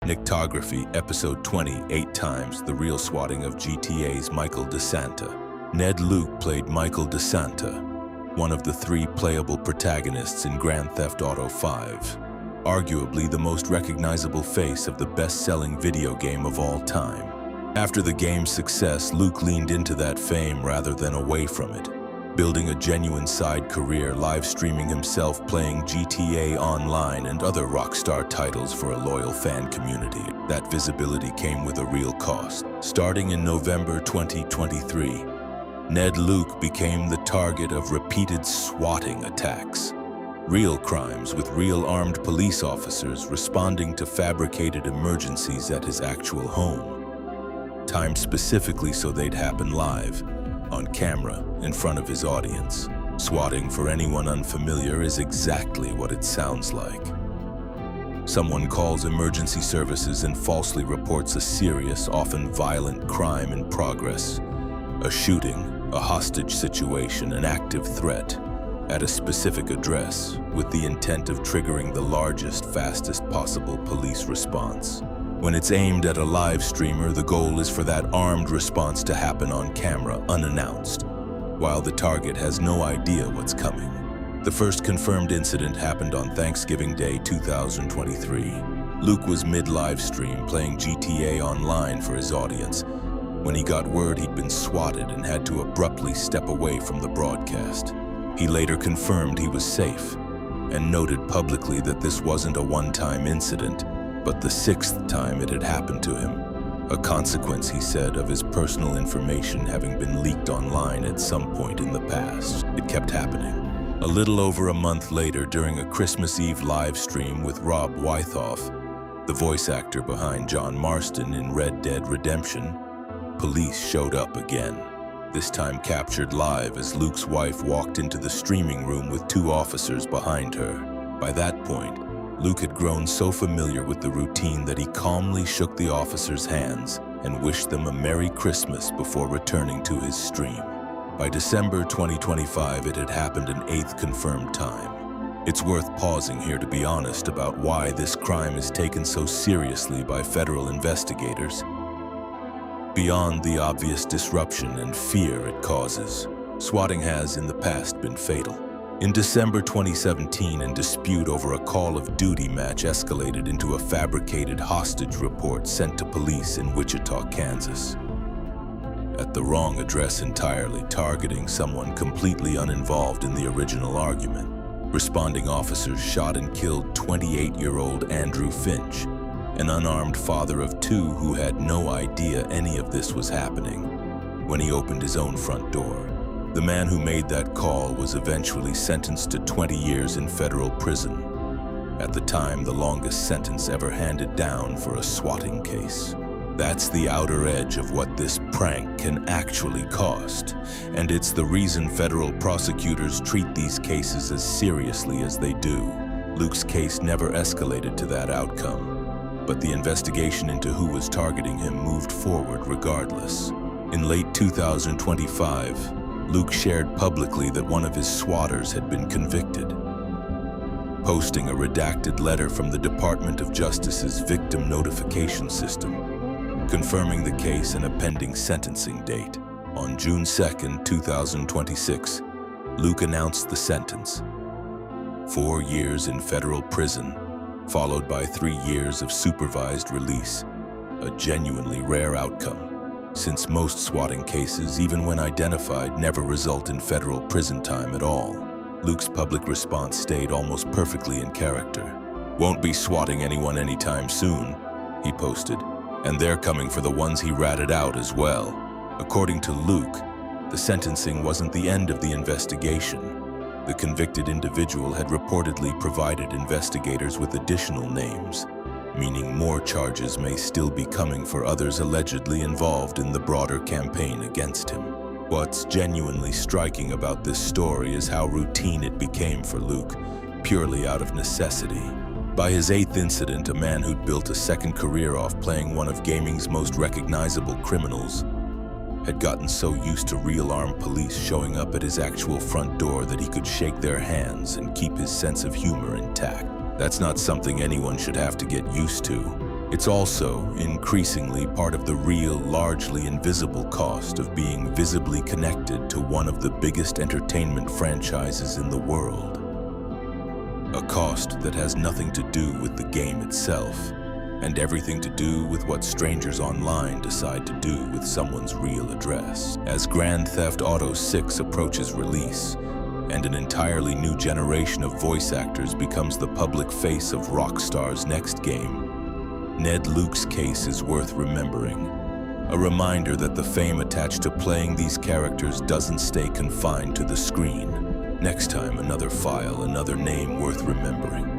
Nyctography, Episode 20, 8 times the real swatting of GTA's Michael DeSanta. Ned Luke played Michael DeSanta, one of the 3 playable protagonists in Grand Theft Auto 5, arguably the most recognizable face of the best-selling video game of all time. After the game's success, Luke leaned into that fame rather than away from it, building a genuine side career live streaming himself playing GTA Online and other Rockstar titles for a loyal fan community. That visibility came with a real cost. Starting in November 2023, Ned Luke became the target of repeated swatting attacks, real crimes with real armed police officers responding to fabricated emergencies at his actual home, timed specifically so they'd happen live, on camera, in front of his audience. Swatting, for anyone unfamiliar, is exactly what it sounds like. Someone calls emergency services and falsely reports a serious, often violent crime in progress. A shooting, a hostage situation, an active threat, at a specific address, with the intent of triggering the largest, fastest possible police response. When it's aimed at a live streamer, the goal is for that armed response to happen on camera, unannounced, while the target has no idea what's coming. The first confirmed incident happened on Thanksgiving Day 2023. Luke was mid-live stream playing GTA Online for his audience when he got word he'd been swatted and had to abruptly step away from the broadcast. He later confirmed he was safe and noted publicly that this wasn't a one-time incident, but the 6th time it had happened to him. A consequence, he said, of his personal information having been leaked online at some point in the past. It kept happening. A little over a month later, during a Christmas Eve live stream with Rob Wythoff, the voice actor behind John Marston in Red Dead Redemption, police showed up again, this time captured live as Luke's wife walked into the streaming room with 2 officers behind her. By that point, Luke had grown so familiar with the routine that he calmly shook the officers' hands and wished them a Merry Christmas before returning to his stream. By December 2025, it had happened an 8th confirmed time. It's worth pausing here to be honest about why this crime is taken so seriously by federal investigators. Beyond the obvious disruption and fear it causes, swatting has in the past been fatal. In December 2017, a dispute over a Call of Duty match escalated into a fabricated hostage report sent to police in Wichita, Kansas, at the wrong address entirely, targeting someone completely uninvolved in the original argument. Responding officers shot and killed 28-year-old Andrew Finch, an unarmed father of 2 who had no idea any of this was happening when he opened his own front door. The man who made that call was eventually sentenced to 20 years in federal prison, at the time the longest sentence ever handed down for a swatting case. That's the outer edge of what this prank can actually cost, and it's the reason federal prosecutors treat these cases as seriously as they do. Luke's case never escalated to that outcome, but the investigation into who was targeting him moved forward regardless. In late 2025, Luke shared publicly that one of his swatters had been convicted, posting a redacted letter from the Department of Justice's victim notification system, confirming the case and a pending sentencing date. On June 2, 2026, Luke announced the sentence: 4 years in federal prison, followed by 3 years of supervised release, a genuinely rare outcome, since most swatting cases, even when identified, never result in federal prison time at all. Luke's public response stayed almost perfectly in character. "Won't be swatting anyone anytime soon," he posted, "and they're coming for the ones he ratted out as well." According to Luke, the sentencing wasn't the end of the investigation. The convicted individual had reportedly provided investigators with additional names, meaning more charges may still be coming for others allegedly involved in the broader campaign against him. What's genuinely striking about this story is how routine it became for Luke, purely out of necessity. By his 8th incident, a man who'd built a second career off playing one of gaming's most recognizable criminals had gotten so used to real armed police showing up at his actual front door that he could shake their hands and keep his sense of humor intact. That's not something anyone should have to get used to. It's also, increasingly, part of the real, largely invisible cost of being visibly connected to one of the biggest entertainment franchises in the world. A cost that has nothing to do with the game itself, and everything to do with what strangers online decide to do with someone's real address. As Grand Theft Auto 6 approaches release, and an entirely new generation of voice actors becomes the public face of Rockstar's next game, Ned Luke's case is worth remembering. A reminder that the fame attached to playing these characters doesn't stay confined to the screen. Next time, another file, another name worth remembering.